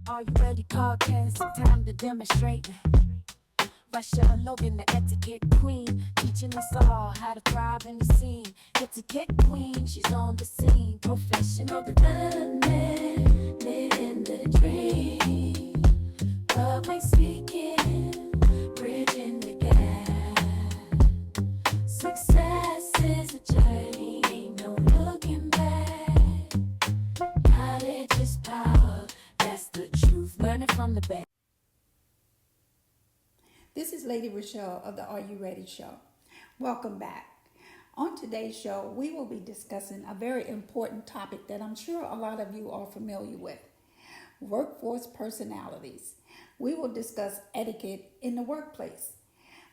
Are you ready, podcast? Time to demonstrate. Rachelle Logan, the etiquette queen, teaching us all how to thrive in the scene. Etiquette queen, she's on the scene. Professional development, living the dream. Public speaking, bridging the gap. Success is a journey, ain't no looking back. Knowledge is power, that's the truth. Learning from the best. This is Lady Rachelle of the Are You Ready show. Welcome back. On today's show, we will be discussing a very important topic that I'm sure a lot of you are familiar with: workforce personalities. We will discuss etiquette in the workplace.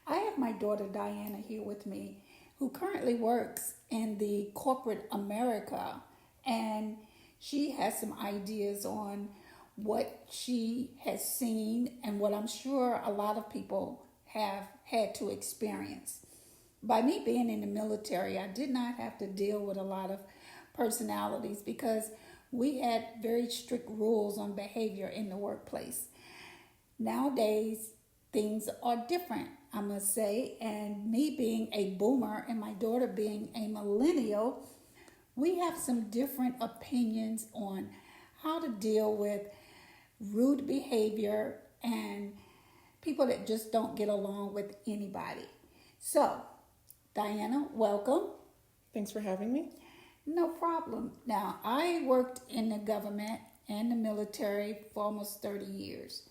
I have my daughter Diana here with me, who currently works in the corporate America, and she has some ideas on what she has seen and what I'm sure a lot of people have had to experience. By me being in the military, I did not have to deal with a lot of personalities because we had very strict rules on behavior in the workplace. Nowadays, things are different, I must say, and me being a boomer and my daughter being a millennial, we have some different opinions on how to deal with rude behavior and people that just don't get along with anybody. So, Diana, welcome. Thanks for having me. No problem. Now, I worked in the government and the military for almost 30 years.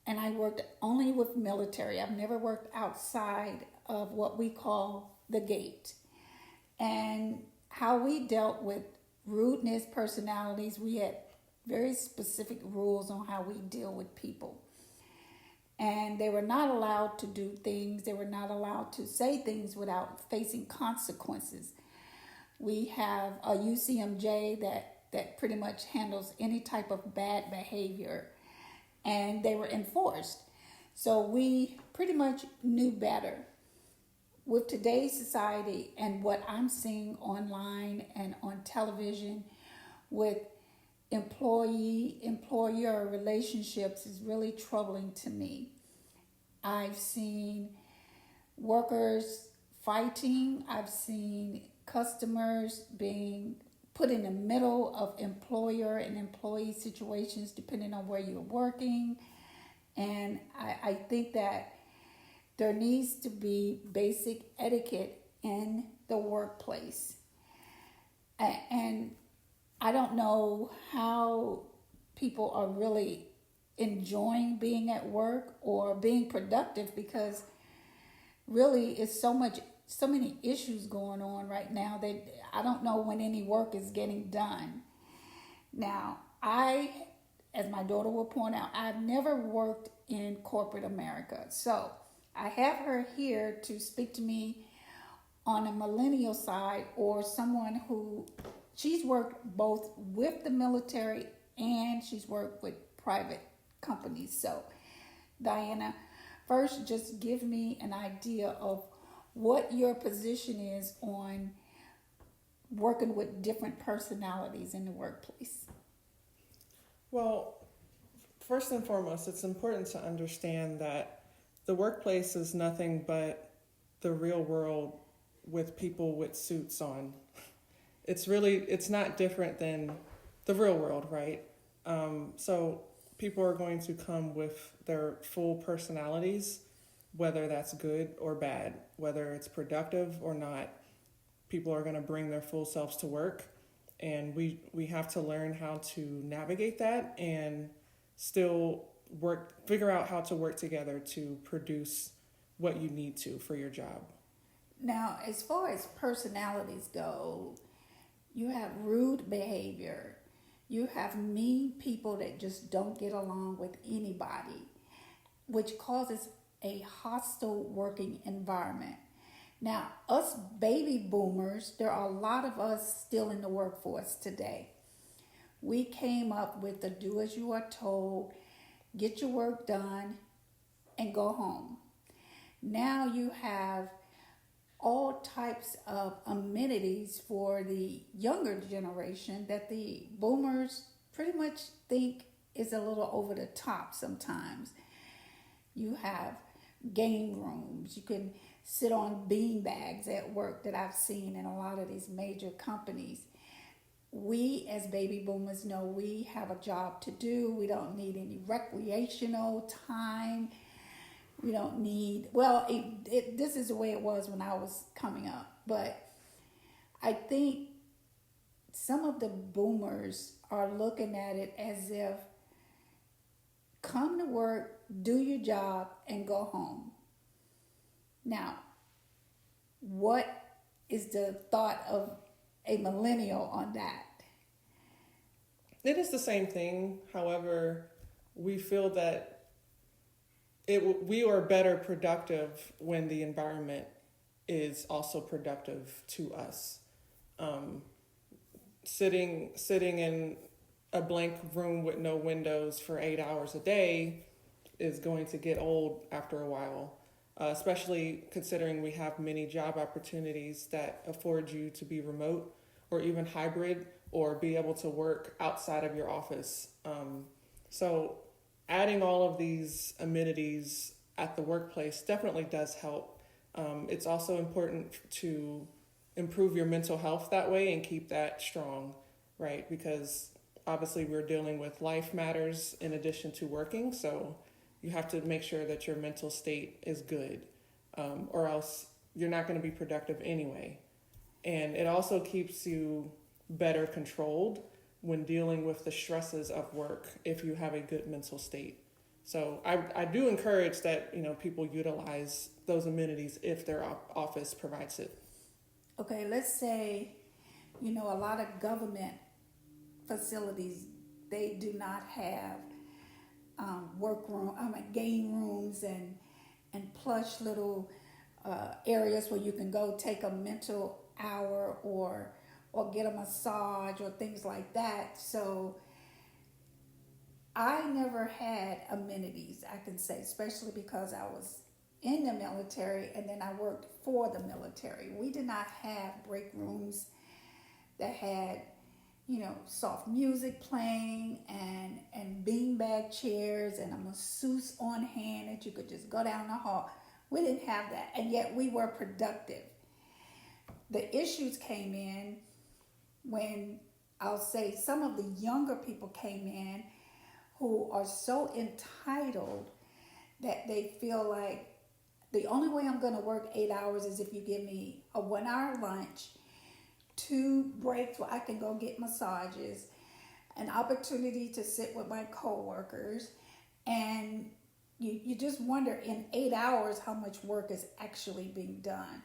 And I worked only with military. I've never worked outside of what we call the gate. And how we dealt with rudeness, personalities, we had very specific rules on how we deal with people. And they were not allowed to do things, they were not allowed to say things without facing consequences. We have a UCMJ that pretty much handles any type of bad behavior, and they were enforced. So we pretty much knew better. With today's society and what I'm seeing online and on television with employee-employer relationships is really troubling to me. I've seen workers fighting. I've seen customers being put in the middle of employer and employee situations depending on where you're working. And I think that there needs to be basic etiquette in the workplace. And I don't know how people are really enjoying being at work or being productive, because really it's so many issues going on right now that I don't know when any work is getting done. Now, as my daughter will point out, I've never worked in corporate America. So I have her here to speak to me on a millennial side, or someone who she's worked both with the military and she's worked with private companies. So, Diana, first just give me an idea of what your position is on working with different personalities in the workplace. Well, first and foremost, it's important to understand that the workplace is nothing but the real world with people with suits on. It's not different than the real world, right? So people are going to come with their full personalities, whether that's good or bad, whether it's productive or not. People are going to bring their full selves to work, and we have to learn how to navigate that and still figure out how to work together to produce what you need to for your job. Now, as far as personalities go, you have rude behavior. You have mean people that just don't get along with anybody, which causes a hostile working environment. Now, us baby boomers, there are a lot of us still in the workforce today. We came up with the do as you are told, get your work done, and go home. Now you have all types of amenities for the younger generation that the boomers pretty much think is a little over the top sometimes. You have game rooms. You can sit on bean bags at work that I've seen in a lot of these major companies. We as baby boomers know we have a job to do. We don't need any recreational time. We don't need, well, this is the way it was when I was coming up. But I think some of the boomers are looking at it as if come to work, do your job, and go home. Now, what is the thought of a millennial on that? It is the same thing. However, we feel that we are better productive when the environment is also productive to us. Sitting in a blank room with no windows for 8 hours a day is going to get old after a while, especially considering we have many job opportunities that afford you to be remote or even hybrid or be able to work outside of your office. So adding all of these amenities at the workplace definitely does help. It's also important to improve your mental health that way and keep that strong, right? Because obviously we're dealing with life matters in addition to working, so you have to make sure that your mental state is good, or else you're not going to be productive anyway. And it also keeps you better controlled when dealing with the stresses of work if you have a good mental state. So I do encourage that, people utilize those amenities if their office provides it. Okay, let's say, a lot of government facilities, they do not have game rooms and plush little areas where you can go take a mental hour or get a massage or things like that. So I never had amenities, I can say, especially because I was in the military and then I worked for the military. We did not have break rooms that had, soft music playing and beanbag chairs and a masseuse on hand that you could just go down the hall. We didn't have that, and yet we were productive. The issues came in when, I'll say, some of the younger people came in who are so entitled that they feel like the only way I'm going to work 8 hours is if you give me a 1 hour lunch, 2 breaks where I can go get massages, an opportunity to sit with my coworkers, and you just wonder in 8 hours how much work is actually being done.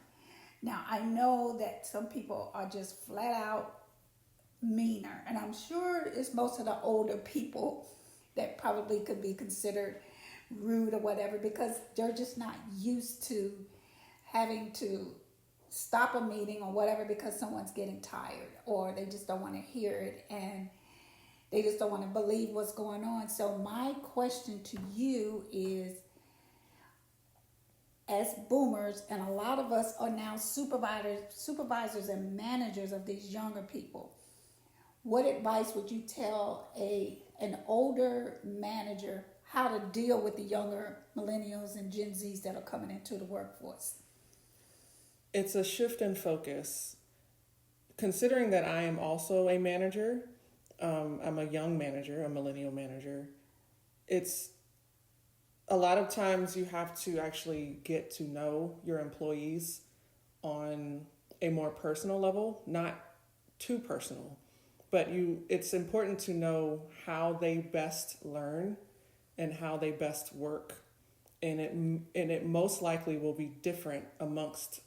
Now, I know that some people are just flat out meaner, and I'm sure it's most of the older people that probably could be considered rude or whatever because they're just not used to having to stop a meeting or whatever because someone's getting tired or they just don't want to hear it and they just don't want to believe what's going on. So my question to you is, as boomers, and a lot of us are now supervisors and managers of these younger people, what advice would you tell an older manager how to deal with the younger millennials and Gen Zs that are coming into the workforce? It's a shift in focus. Considering that I am also a manager, I'm a young manager, a millennial manager, it's a lot of times you have to actually get to know your employees on a more personal level, not too personal, but it's important to know how they best learn and how they best work. And it most likely will be different amongst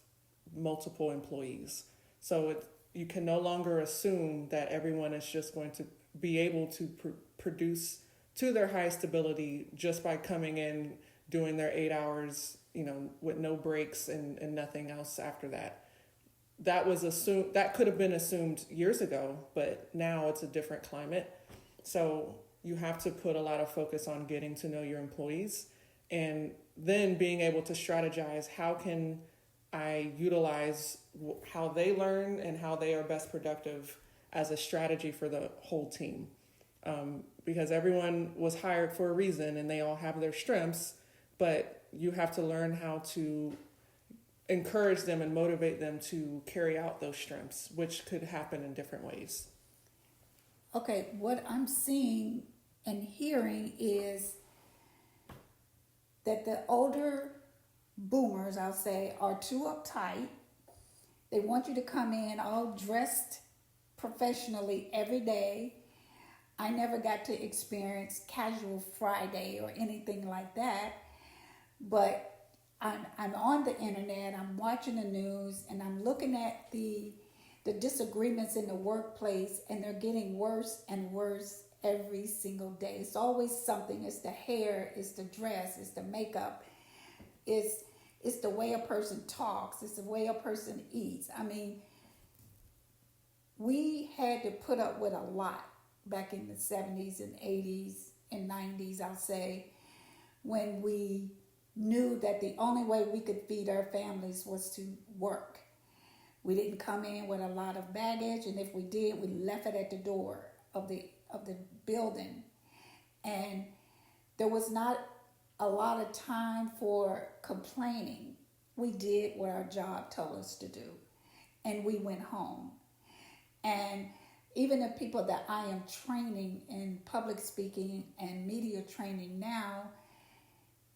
multiple employees. So you can no longer assume that everyone is just going to be able to produce to their highest ability just by coming in, doing their 8 hours, with no breaks and nothing else after that. That could have been assumed years ago, but now it's a different climate. So you have to put a lot of focus on getting to know your employees and then being able to strategize how can I utilize how they learn and how they are best productive as a strategy for the whole team. because everyone was hired for a reason and they all have their strengths, but you have to learn how to encourage them and motivate them to carry out those strengths, which could happen in different ways. Okay, what I'm seeing and hearing is that the older boomers, I'll say, are too uptight. They want you to come in all dressed professionally every day. I never got to experience casual Friday or anything like that, but I'm on the internet, I'm watching the news, and I'm looking at the disagreements in the workplace, and they're getting worse and worse every single day. It's always something. It's the hair, it's the dress, it's the makeup, it's the way a person talks, it's the way a person eats. I mean, we had to put up with a lot back in the 70s and 80s and 90s, I'll say, when we knew that the only way we could feed our families was to work. We didn't come in with a lot of baggage, and if we did, we left it at the door of the building. And there was not a lot of time for complaining. We did what our job told us to do, and we went home. And even the people that I am training in public speaking and media training now,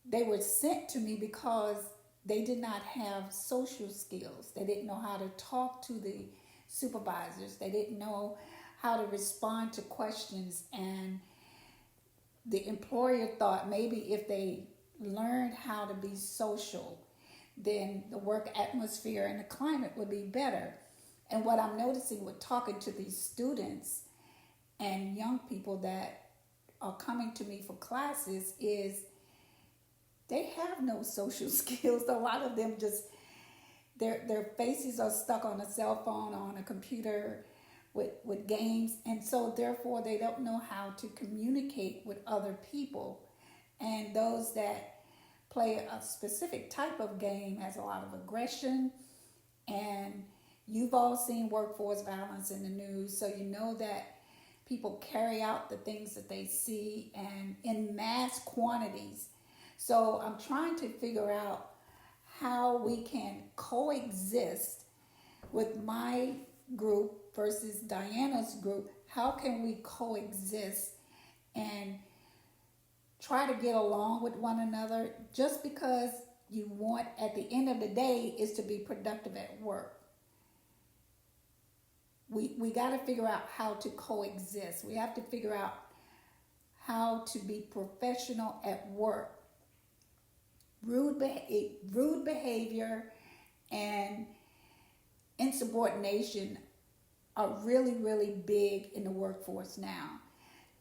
they were sent to me because they did not have social skills. They didn't know how to talk to the supervisors. They didn't know how to respond to questions. And the employer thought maybe if they learned how to be social, then the work atmosphere and the climate would be better. And what I'm noticing with talking to these students and young people that are coming to me for classes is they have no social skills. A lot of them just, their faces are stuck on a cell phone, on a computer with games. And so therefore they don't know how to communicate with other people. And those that play a specific type of game has a lot of aggression. And you've all seen workforce violence in the news, so you know that people carry out the things that they see and in mass quantities. So I'm trying to figure out how we can coexist with my group versus Diana's group. How can we coexist and try to get along with one another just because you want, at the end of the day, is to be productive at work. We got to figure out how to coexist. We have to figure out how to be professional at work. Rude behavior and insubordination are really, really big in the workforce now.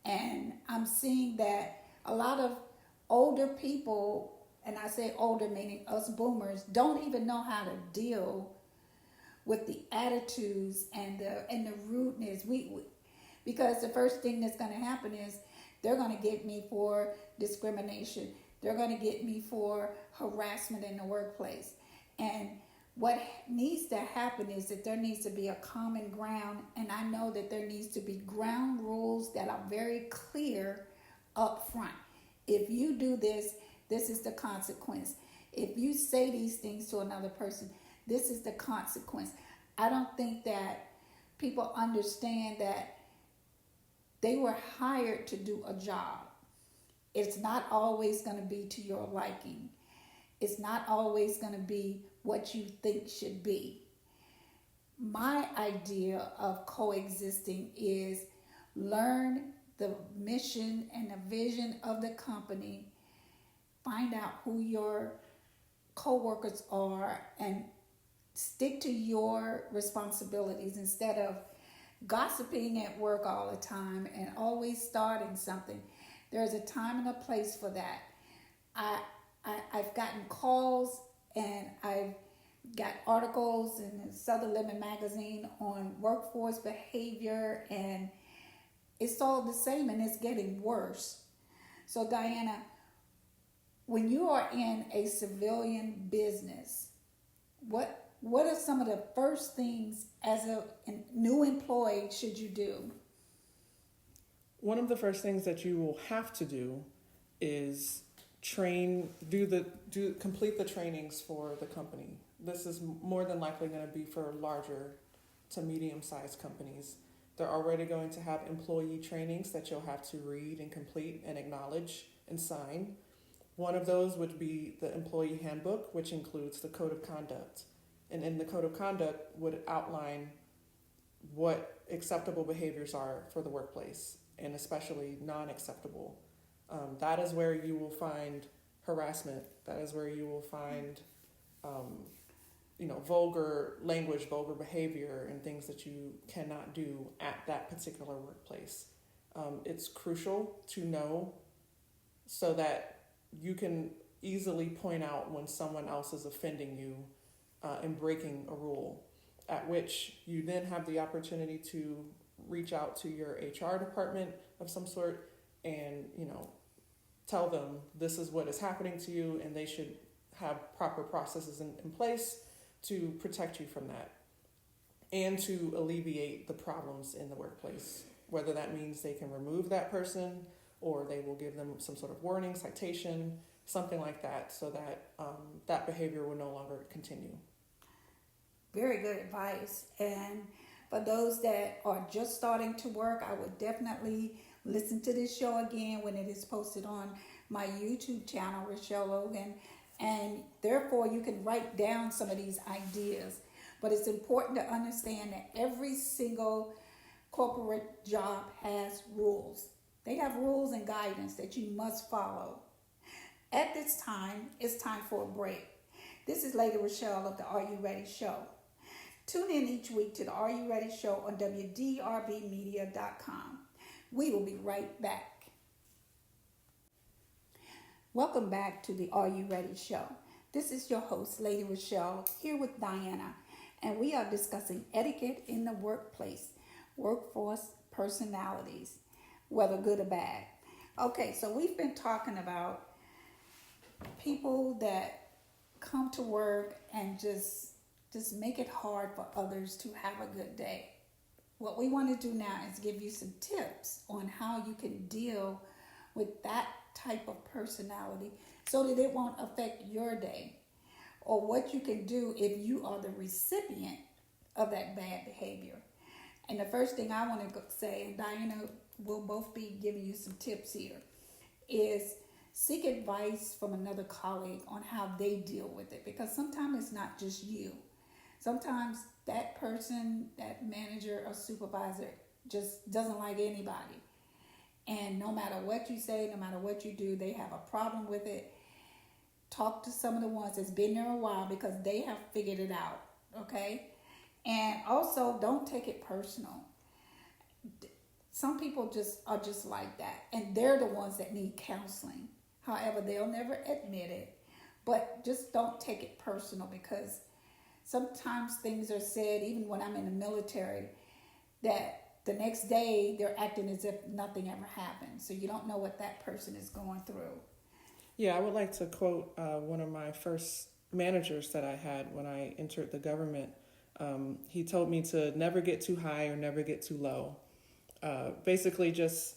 And I'm seeing that a lot of older people, and I say older meaning us boomers, don't even know how to deal with the attitudes and the rudeness. Because the first thing that's going to happen is they're going to get me for discrimination. They're going to get me for harassment in the workplace. And what needs to happen is that there needs to be a common ground, and I know that there needs to be ground rules that are very clear up front. If you do this, this is the consequence. If you say these things to another person, this is the consequence. I don't think that people understand that they were hired to do a job. It's not always going to be to your liking. It's not always going to be what you think should be. My idea of coexisting is learn the mission and the vision of the company, find out who your co-workers are, and stick to your responsibilities instead of gossiping at work all the time and always starting something. There's a time and a place for that. I've gotten calls and I've got articles in Southern Living magazine on workforce behavior, and it's all the same and it's getting worse. So Diana, when you are in a civilian business, what are some of the first things as a new employee should you do? One of the first things that you will have to do is complete the trainings for the company. This is more than likely going to be for larger to medium-sized companies. They're already going to have employee trainings that you'll have to read and complete and acknowledge and sign. One of those would be the employee handbook, which includes the code of conduct. And in the code of conduct would outline what acceptable behaviors are for the workplace, and especially non-acceptable. That is where you will find harassment. That is where you will find, vulgar language, vulgar behavior, and things that you cannot do at that particular workplace. It's crucial to know so that you can easily point out when someone else is offending you and breaking a rule, at which you then have the opportunity to reach out to your HR department of some sort and, tell them this is what is happening to you, and they should have proper processes in place to protect you from that and to alleviate the problems in the workplace, whether that means they can remove that person or they will give them some sort of warning, citation, something like that, so that that behavior will no longer continue. Very good advice. And for those that are just starting to work, I would definitely listen to this show again when it is posted on my YouTube channel, Rachelle Logan. And therefore, you can write down some of these ideas. But it's important to understand that every single corporate job has rules. They have rules and guidance that you must follow. At this time, it's time for a break. This is Lady Rachelle of the Are You Ready Show. Tune in each week to the Are You Ready Show on WDRBmedia.com. We will be right back. Welcome back to the Are You Ready Show. This is your host, Lady Rachelle, here with Diana, and we are discussing etiquette in the workplace, workforce personalities, whether good or bad. Okay, so we've been talking about people that come to work and just make it hard for others to have a good day. What we want to do now is give you some tips on how you can deal with that type of personality so that it won't affect your day, or what you can do if you are the recipient of that bad behavior. And the first thing I want to say, and Diana will both be giving you some tips here, is seek advice from another colleague on how they deal with it, because sometimes it's not just you. Sometimes that person, that manager or supervisor just doesn't like anybody. And no matter what you say, no matter what you do, they have a problem with it. Talk to some of the ones that's been there a while, because they have figured it out, okay? And also, don't take it personal. Some people are just like that, and they're the ones that need counseling. However, they'll never admit it, but just don't take it personal, because sometimes things are said, even when I'm in the military, that the next day they're acting as if nothing ever happened. So you don't know what that person is going through. Yeah, I would like to quote one of my first managers that I had when I entered the government. He told me to never get too high or never get too low. Basically, just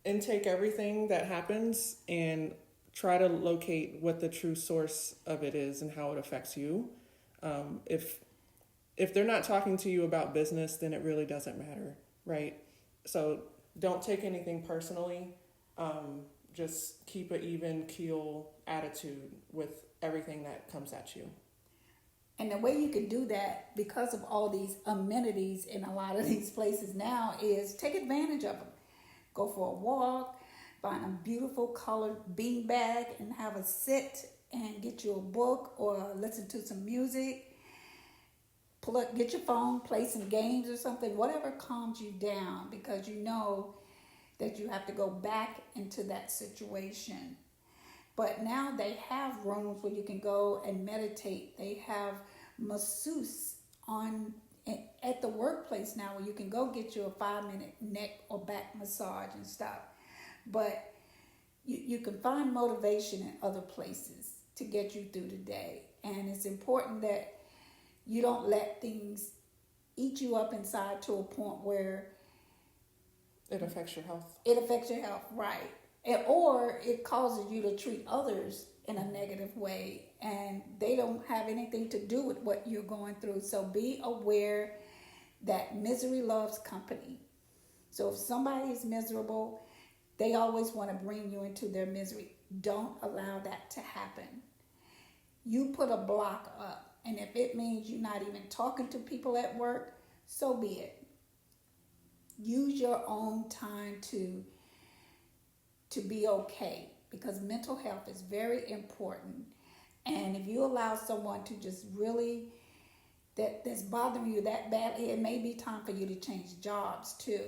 intake everything that happens and try to locate what the true source of it is and how it affects you. If they're not talking to you about business, then it really doesn't matter, right? So don't take anything personally. Just keep an even keel attitude with everything that comes at you. And the way you can do that, because of all these amenities in a lot of these places now, is take advantage of them. Go for a walk, find a beautiful colored beanbag and have a sit and get you a book or listen to some music. Get your phone, play some games or something, whatever calms you down, because you know that you have to go back into that situation. But now they have rooms where you can go and meditate. They have masseuse at the workplace now, where you can go get you a 5-minute neck or back massage and stuff. But you can find motivation in other places to get you through the day. And it's important that you don't let things eat you up inside to a point where It affects your health. It affects your health, right? Or it causes you to treat others in a negative way, and they don't have anything to do with what you're going through. So be aware that misery loves company. So if somebody is miserable, they always want to bring you into their misery. Don't allow that to happen. You put a block up, and if it means you're not even talking to people at work, so be it. Use your own time to be okay, because mental health is very important. And if you allow someone to just really that's bothering you that badly, it may be time for you to change jobs too.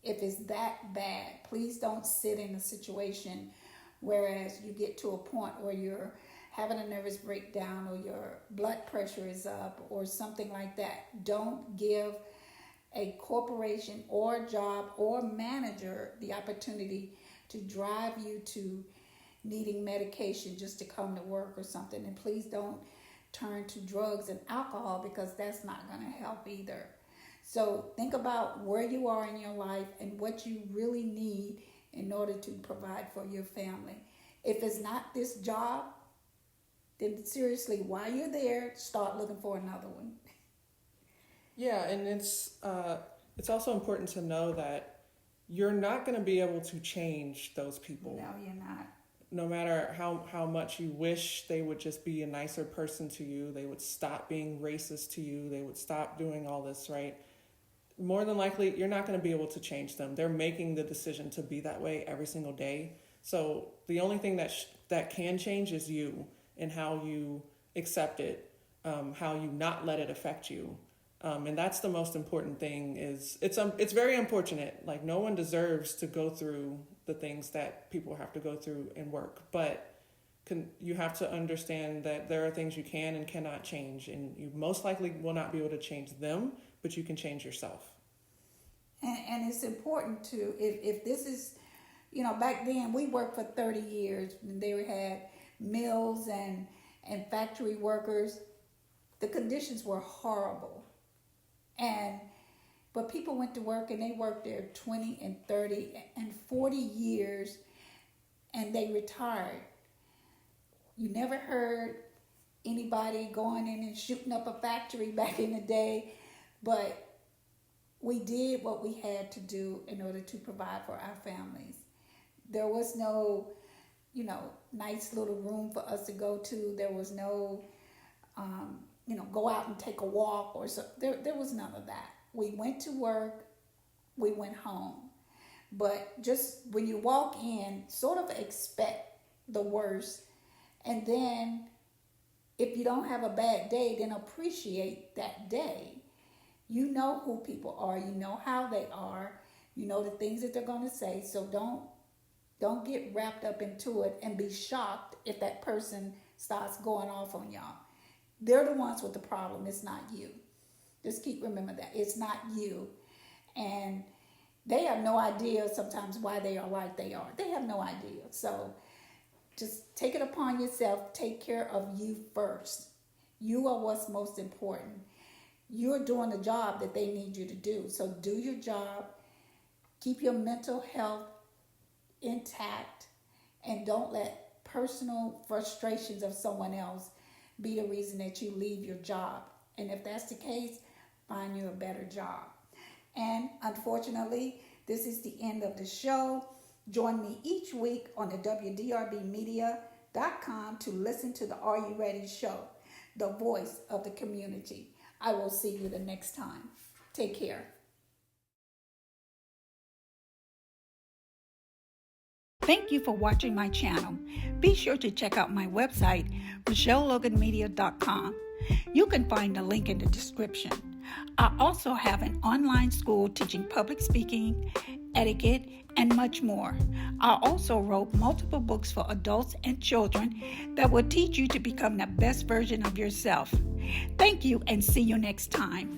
If it's that bad, please don't sit in a situation whereas you get to a point where you're having a nervous breakdown or your blood pressure is up or something like that. Don't give a corporation or job or manager the opportunity to drive you to needing medication just to come to work or something. And please don't turn to drugs and alcohol, because that's not going to help either. So think about where you are in your life and what you really need in order to provide for your family. If it's not this job, then seriously, while you're there, start looking for another one. Yeah, and it's also important to know that you're not going to be able to change those people. No, you're not. No matter how much you wish they would just be a nicer person to you, they would stop being racist to you, they would stop doing all this, right? More than likely, you're not going to be able to change them. They're making the decision to be that way every single day. So the only thing that can change is you and how you accept it, how you not let it affect you. And that's the most important thing. It's very unfortunate. Like, no one deserves to go through the things that people have to go through in work, but you have to understand that there are things you can and cannot change, and you most likely will not be able to change them, but you can change yourself. And it's important to, if this is, back then we worked for 30 years and they had mills and factory workers. The conditions were horrible. But people went to work and they worked there 20 and 30 and 40 years and they retired. You never heard anybody going in and shooting up a factory back in the day, but we did what we had to do in order to provide for our families. There was no, nice little room for us to go to. There was no, go out and take a walk or so. There was none of that. We went to work, we went home. But just when you walk in, sort of expect the worst. And then if you don't have a bad day, then appreciate that day. You know who people are, you know how they are, you know the things that they're going to say. So don't get wrapped up into it and be shocked if that person starts going off on y'all. They're the ones with the problem, it's not you. Just remember that. It's not you. And they have no idea sometimes why they are like they are. They have no idea. So just take it upon yourself. Take care of you first. You are what's most important. You're doing the job that they need you to do. So do your job. Keep your mental health intact. And don't let personal frustrations of someone else be the reason that you leave your job. And if that's the case, find you a better job. And unfortunately, this is the end of the show. Join me each week on the WDRBmedia.com to listen to the Are You Ready show, the voice of the community. I will see you the next time. Take care. Thank you for watching my channel. Be sure to check out my website, RachelleLoganMedia.com. You can find the link in the description. I also have an online school teaching public speaking, etiquette, and much more. I also wrote multiple books for adults and children that will teach you to become the best version of yourself. Thank you and see you next time.